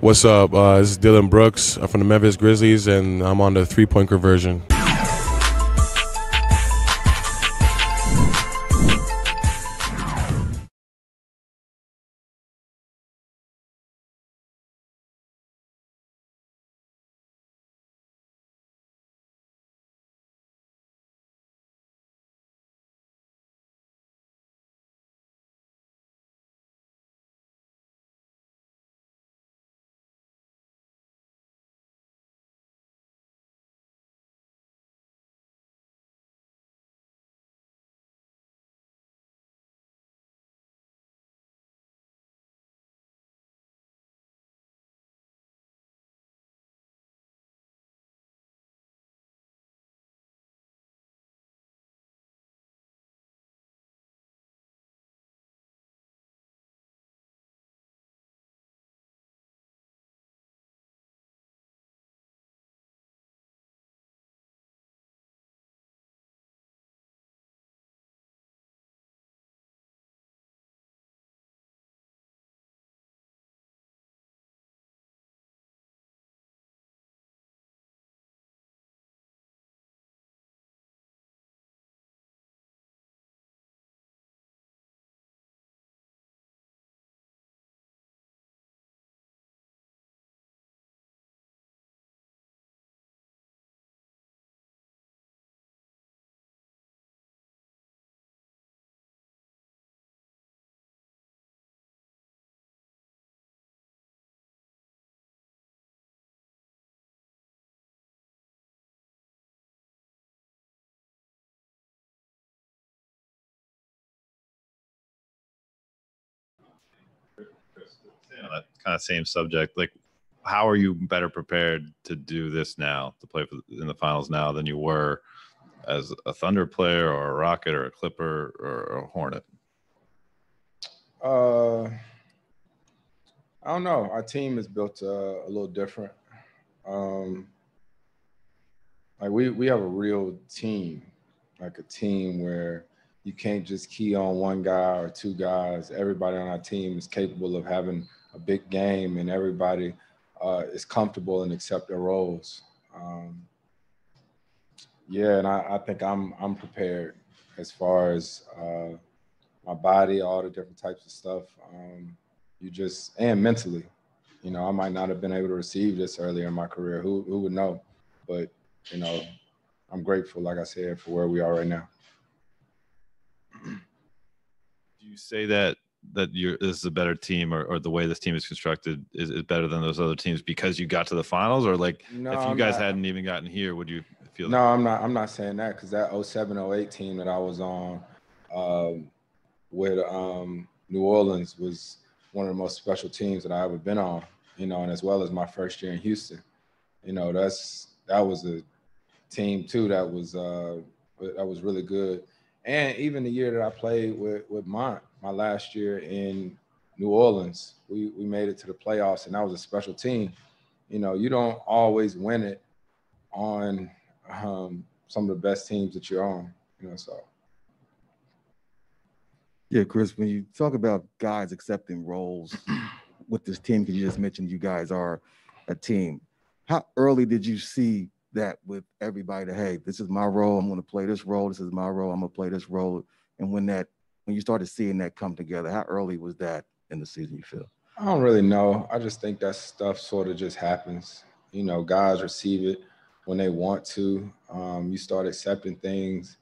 What's up? This is Dylan Brooks. I'm from the Memphis Grizzlies, and I'm on the three-point conversion. That kind of same subject, like how are you better prepared to do this now, to play in the finals now than you were as a Thunder player or a Rocket or a Clipper or a Hornet? I don't know. Our team is built a little different. Like we have a real team, like a team where you can't just key on one guy or two guys. Everybody on our team is capable of having a big game, and everybody is comfortable and accept their roles. Yeah, and I think I'm prepared as far as my body, all the different types of stuff. And mentally, I might not have been able to receive this earlier in my career. Who would know? But I'm grateful, like I said, for where we are right now. Do you say that this is a better team, or the way this team is constructed is better than those other teams because you got to the finals, or like no, if you guys hadn't even gotten here, would you feel no, that? I'm not saying that, because that 07-08 team that I was on with New Orleans was one of the most special teams that I ever been on, and as well as my first year in Houston. That was a team too that was really good. And even the year that I played with my last year in New Orleans, we made it to the playoffs, and that was a special team. You don't always win it on some of the best teams that you're on, so. Yeah, Chris, when you talk about guys accepting roles with this team, because you just mentioned you guys are a team, how early did you see that with everybody, that, hey, this is my role, I'm going to play this role, this is my role, I'm going to play this role? And when you started seeing that come together, how early was that in the season, you feel? I don't really know. I just think that stuff sort of just happens. Guys receive it when they want to. You start accepting things.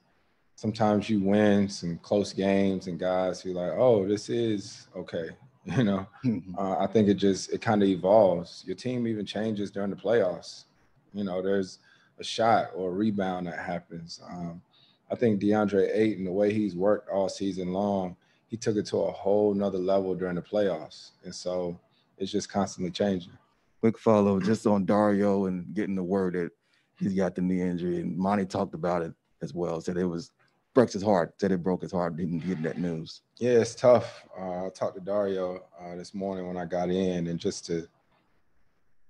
Sometimes you win some close games and guys feel like, oh, this is okay. I think it kind of evolves. Your team even changes during the playoffs. There's a shot or a rebound that happens. I think Deandre Ayton, the way he's worked all season long, he took it to a whole nother level during the playoffs. And so it's just constantly changing. Quick follow just on Dario and getting the word that he's got the knee injury. And Monty talked about it as well, said broke his heart, said it broke his heart getting that news. Yeah, it's tough. I talked to Dario this morning when I got in, and just to,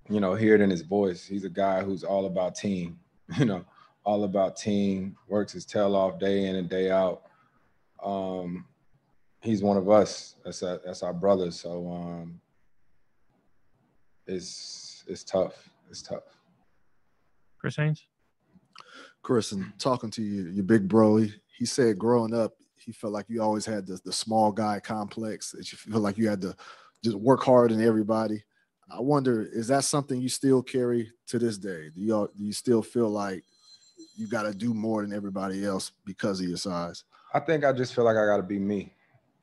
hear it in his voice. He's a guy who's all about team, all about team, works his tail off day in and day out. He's one of us. That's our brother. So it's tough. It's tough. Chris Haynes? Chris, and talking to you, your big bro, he said growing up, he felt like you always had the small guy complex, that you feel like you had to just work hard in everybody. I wonder, is that something you still carry to this day? Do you still feel like you got to do more than everybody else because of your size? I think I just feel like I got to be me.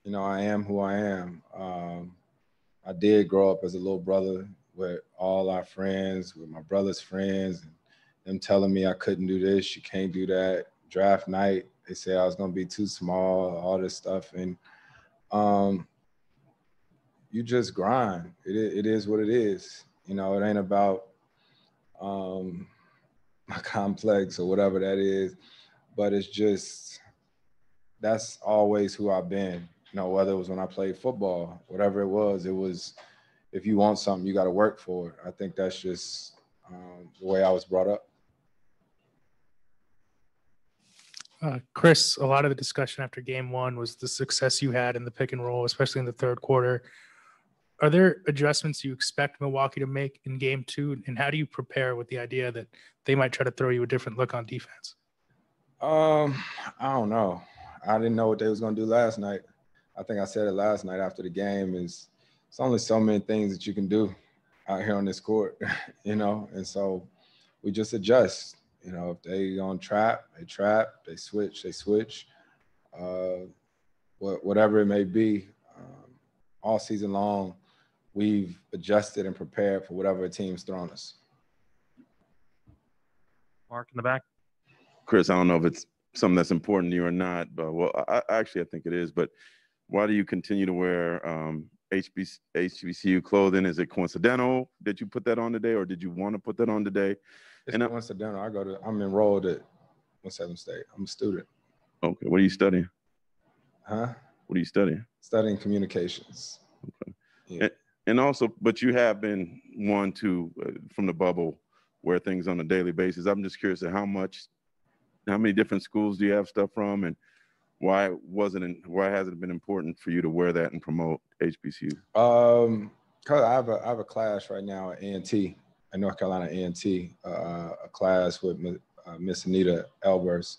You know, I am who I am. I did grow up as a little brother with all our friends, with my brother's friends, and them telling me I couldn't do this, you can't do that. Draft night, they said I was going to be too small, all this stuff. And you just grind. It is what it is. You know, it ain't about my complex or whatever that is, but it's just, that's always who I've been. You know, whether it was when I played football, whatever it was, if you want something, you got to work for it. I think that's just the way I was brought up. Chris, a lot of the discussion after game one was the success you had in the pick and roll, especially in the third quarter. Are there adjustments you expect Milwaukee to make in game two? And how do you prepare with the idea that they might try to throw you a different look on defense? I don't know. I didn't know what they was going to do last night. I think I said it last night after the game it's only so many things that you can do out here on this court, you know? And so we just adjust. You know, if they gonna trap, they switch, whatever it may be. All season long, we've adjusted and prepared for whatever a team's thrown us. Mark in the back. Chris, I don't know if it's something that's important to you or not, but I think it is. But why do you continue to wear HBCU clothing? Is it coincidental that you put that on today, or did you want to put that on today? It's coincidental. I'm enrolled at 17 State. I'm a student. Okay. What are you studying? Huh? What are you studying? Studying communications. Okay. Yeah. And also, but you have been one to, from the bubble, wear things on a daily basis. I'm just curious how many different schools do you have stuff from, and why hasn't it been important for you to wear that and promote HBCU? Cause I have a class right now at A&T, at North Carolina A&T, a class with Miss Anita Elbers,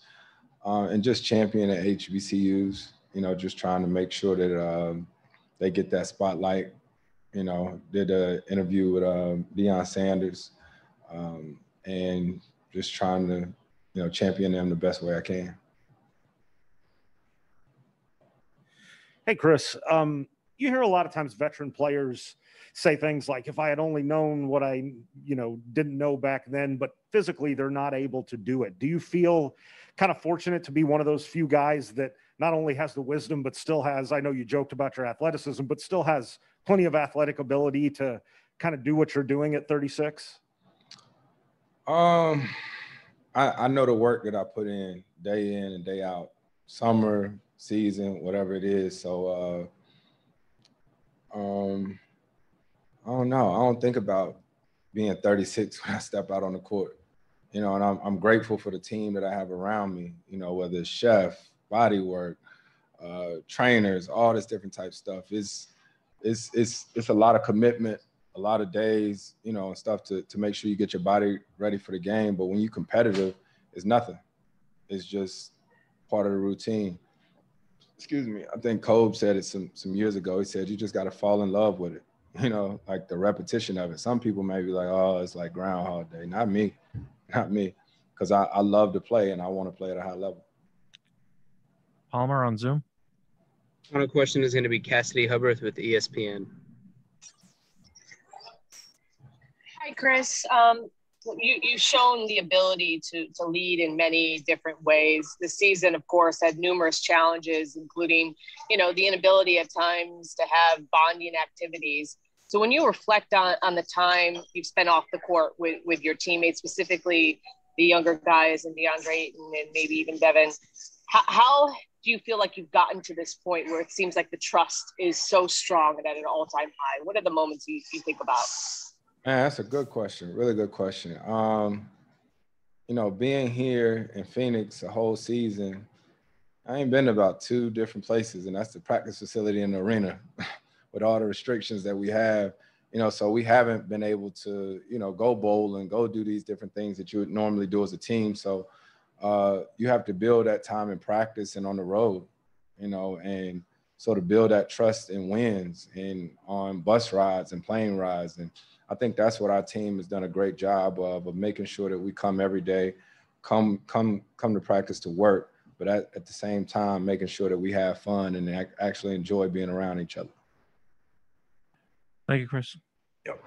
and just championing HBCUs. You know, just trying to make sure that they get that spotlight. You know, did an interview with Deion Sanders, and just trying to, you know, champion them the best way I can. Hey, Chris, you hear a lot of times veteran players say things like, if I had only known what I, didn't know back then, but physically they're not able to do it. Do you feel kind of fortunate to be one of those few guys that not only has the wisdom, but still has, I know you joked about your athleticism, but still has plenty of athletic ability to kind of do what you're doing at 36? I know the work that I put in and day out, summer, season, whatever it is. So, I don't know. I don't think about being 36 when I step out on the court, and I'm grateful for the team that I have around me, whether it's chef, body work, trainers, all this different type stuff. It's a lot of commitment, a lot of days, and stuff to make sure you get your body ready for the game. But when you're competitive, it's nothing. It's just part of the routine. Excuse me. I think Kobe said it some years ago. He said, you just got to fall in love with it. Like the repetition of it. Some people may be like, oh, it's like Groundhog Day. Not me. Because I love to play and I want to play at a high level. Palmer on Zoom. Final question is going to be Cassidy Hubbarth with ESPN. Hi, Chris. You've shown the ability to lead in many different ways. This season, of course, had numerous challenges, including, the inability at times to have bonding activities. So when you reflect on the time you've spent off the court with your teammates, specifically the younger guys and Deandre, Ayton, and maybe even Devin, how do you feel like you've gotten to this point where it seems like the trust is so strong and at an all-time high? What are the moments you think about? Man, that's a good question. Really good question. Being here in Phoenix a whole season, I ain't been to about 2 different places, and that's the practice facility and the arena with all the restrictions that we have. So we haven't been able to, go bowl and go do these different things that you would normally do as a team. So you have to build that time in practice and on the road, and sort of build that trust in wins and on bus rides and plane rides. And I think that's what our team has done a great job of making sure that we come every day, come to practice to work, but at the same time, making sure that we have fun and actually enjoy being around each other. Thank you, Chris. Yep.